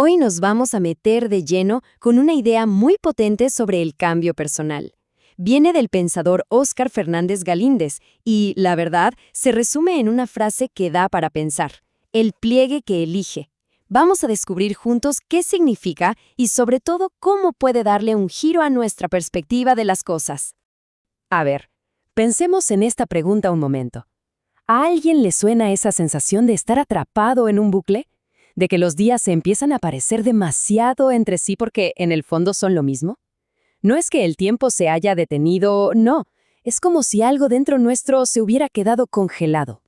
Hoy nos vamos a meter de lleno con una idea muy potente sobre el cambio personal. Viene del pensador Óscar Fernández Galíndez y, la verdad, se resume en una frase que da para pensar: el pliegue que elige. Vamos a descubrir juntos qué significa y, sobre todo, cómo puede darle un giro a nuestra perspectiva de las cosas. A ver, pensemos en esta pregunta un momento. ¿A alguien le suena esa sensación de estar atrapado en un bucle? ¿De que los días se empiezan a parecer demasiado entre sí porque en el fondo son lo mismo? No es que el tiempo se haya detenido, no. Es como si algo dentro nuestro se hubiera quedado congelado.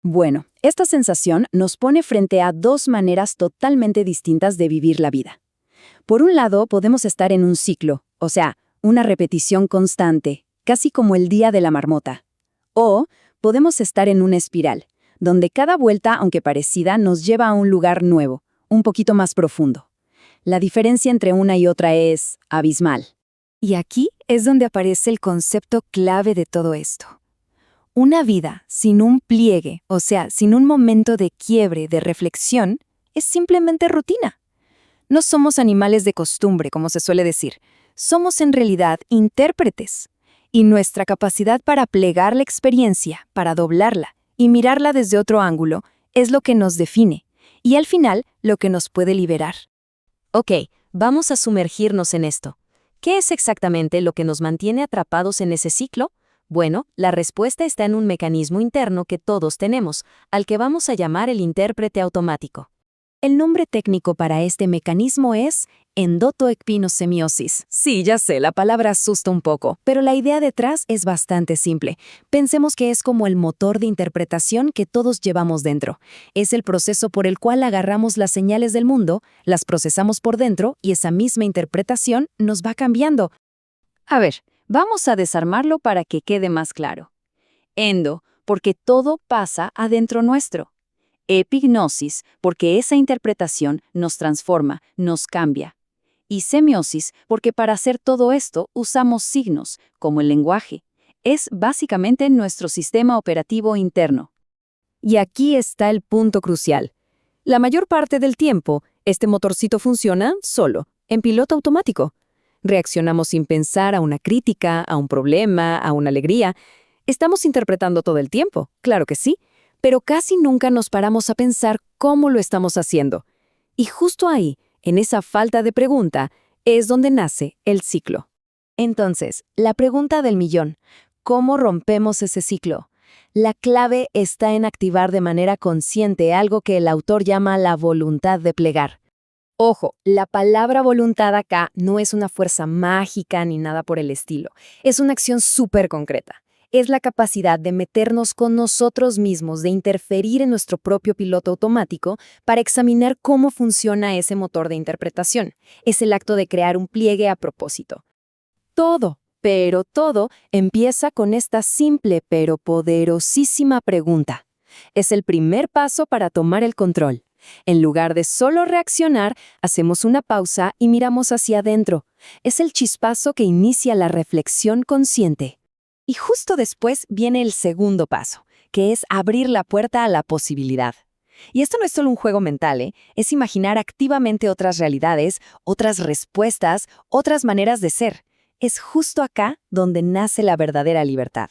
Bueno, esta sensación nos pone frente a dos maneras totalmente distintas de vivir la vida. Por un lado, podemos estar en un ciclo, o sea, una repetición constante, casi como el día de la marmota. O podemos estar en una espiral, donde cada vuelta, aunque parecida, nos lleva a un lugar nuevo, un poquito más profundo. La diferencia entre una y otra es abismal. Y aquí es donde aparece el concepto clave de todo esto. Una vida sin un pliegue, o sea, sin un momento de quiebre, de reflexión, es simplemente rutina. No somos animales de costumbre, como se suele decir. Somos en realidad intérpretes. Y nuestra capacidad para plegar la experiencia, para doblarla y mirarla desde otro ángulo, es lo que nos define, y al final, lo que nos puede liberar. Ok, vamos a sumergirnos en esto. ¿Qué es exactamente lo que nos mantiene atrapados en ese ciclo? Bueno, la respuesta está en un mecanismo interno que todos tenemos, al que vamos a llamar el intérprete automático. El nombre técnico para este mecanismo es endotoecpinosemiosis. Sí, ya sé, la palabra asusta un poco, pero la idea detrás es bastante simple. Pensemos que es como el motor de interpretación que todos llevamos dentro. Es el proceso por el cual agarramos las señales del mundo, las procesamos por dentro y esa misma interpretación nos va cambiando. A ver, vamos a desarmarlo para que quede más claro. Endo, porque todo pasa adentro nuestro. Epignosis, porque esa interpretación nos transforma, nos cambia. Y semiosis, porque para hacer todo esto usamos signos, como el lenguaje. Es básicamente nuestro sistema operativo interno. Y aquí está el punto crucial. La mayor parte del tiempo, este motorcito funciona solo, en piloto automático. Reaccionamos sin pensar a una crítica, a un problema, a una alegría. Estamos interpretando todo el tiempo, claro que sí, pero casi nunca nos paramos a pensar cómo lo estamos haciendo. Y justo ahí, en esa falta de pregunta, es donde nace el ciclo. Entonces, la pregunta del millón: ¿cómo rompemos ese ciclo? La clave está en activar de manera consciente algo que el autor llama la voluntad de plegar. Ojo, la palabra voluntad acá no es una fuerza mágica ni nada por el estilo. Es una acción súper concreta. Es la capacidad de meternos con nosotros mismos, de interferir en nuestro propio piloto automático para examinar cómo funciona ese motor de interpretación. Es el acto de crear un pliegue a propósito. Todo, pero todo, empieza con esta simple pero poderosísima pregunta. Es el primer paso para tomar el control. En lugar de solo reaccionar, hacemos una pausa y miramos hacia adentro. Es el chispazo que inicia la reflexión consciente. Y justo después viene el segundo paso, que es abrir la puerta a la posibilidad. Y esto no es solo un juego mental, es imaginar activamente otras realidades, otras respuestas, otras maneras de ser. Es justo acá donde nace la verdadera libertad.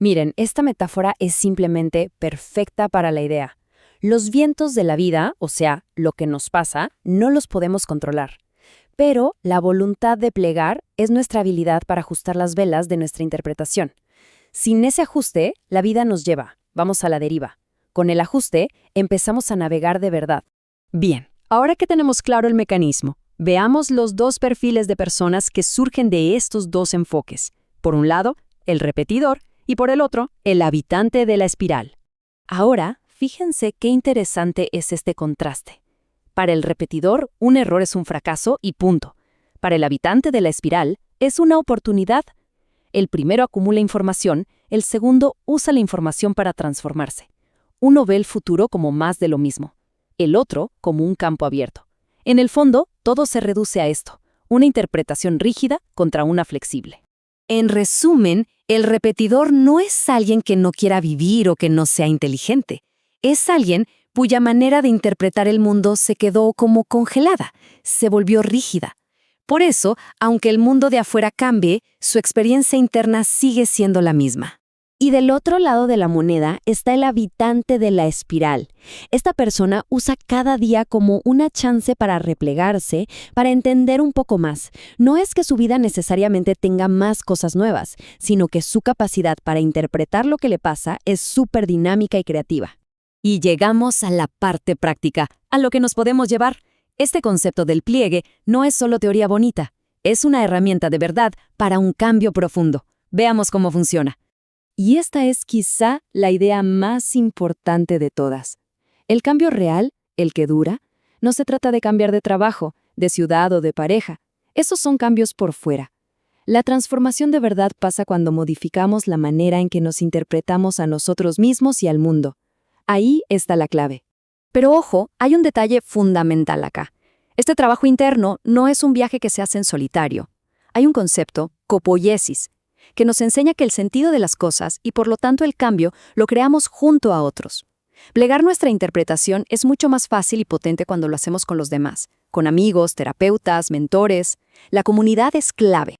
Miren, esta metáfora es simplemente perfecta para la idea. Los vientos de la vida, o sea, lo que nos pasa, no los podemos controlar. Pero la voluntad de plegar es nuestra habilidad para ajustar las velas de nuestra interpretación. Sin ese ajuste, la vida nos lleva, vamos a la deriva. Con el ajuste, empezamos a navegar de verdad. Bien, ahora que tenemos claro el mecanismo, veamos los dos perfiles de personas que surgen de estos dos enfoques. Por un lado, el repetidor, y por el otro, el habitante de la espiral. Ahora, fíjense qué interesante es este contraste. Para el repetidor, un error es un fracaso y punto. Para el habitante de la espiral, es una oportunidad. El primero acumula información, el segundo usa la información para transformarse. Uno ve el futuro como más de lo mismo, el otro como un campo abierto. En el fondo, todo se reduce a esto, una interpretación rígida contra una flexible. En resumen, el repetidor no es alguien que no quiera vivir o que no sea inteligente. Es alguien cuya manera de interpretar el mundo se quedó como congelada, se volvió rígida. Por eso, aunque el mundo de afuera cambie, su experiencia interna sigue siendo la misma. Y del otro lado de la moneda está el habitante de la espiral. Esta persona usa cada día como una chance para replegarse, para entender un poco más. No es que su vida necesariamente tenga más cosas nuevas, sino que su capacidad para interpretar lo que le pasa es súper dinámica y creativa. Y llegamos a la parte práctica, a lo que nos podemos llevar. Este concepto del pliegue no es solo teoría bonita, es una herramienta de verdad para un cambio profundo. Veamos cómo funciona. Y esta es quizá la idea más importante de todas. El cambio real, el que dura, no se trata de cambiar de trabajo, de ciudad o de pareja. Esos son cambios por fuera. La transformación de verdad pasa cuando modificamos la manera en que nos interpretamos a nosotros mismos y al mundo. Ahí está la clave. Pero ojo, hay un detalle fundamental acá. Este trabajo interno no es un viaje que se hace en solitario. Hay un concepto, copoiesis, que nos enseña que el sentido de las cosas y por lo tanto el cambio lo creamos junto a otros. Plegar nuestra interpretación es mucho más fácil y potente cuando lo hacemos con los demás, con amigos, terapeutas, mentores. La comunidad es clave.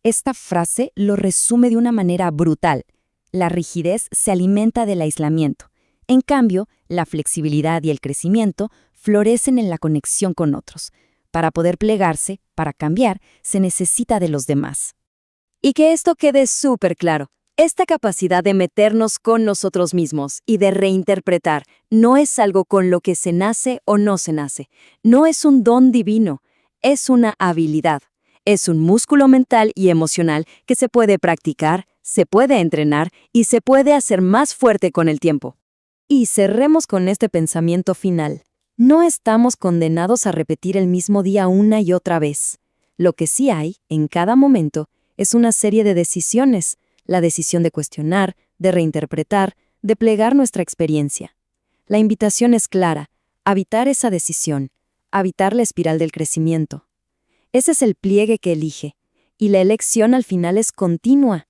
Esta frase lo resume de una manera brutal. La rigidez se alimenta del aislamiento. En cambio, la flexibilidad y el crecimiento florecen en la conexión con otros. Para poder plegarse, para cambiar, se necesita de los demás. Y que esto quede súper claro. Esta capacidad de meternos con nosotros mismos y de reinterpretar no es algo con lo que se nace o no se nace. No es un don divino, es una habilidad. Es un músculo mental y emocional que se puede practicar, se puede entrenar y se puede hacer más fuerte con el tiempo. Y cerremos con este pensamiento final. No estamos condenados a repetir el mismo día una y otra vez. Lo que sí hay, en cada momento, es una serie de decisiones, la decisión de cuestionar, de reinterpretar, de plegar nuestra experiencia. La invitación es clara, habitar esa decisión, habitar la espiral del crecimiento. Ese es el pliegue que elige, y la elección al final es continua.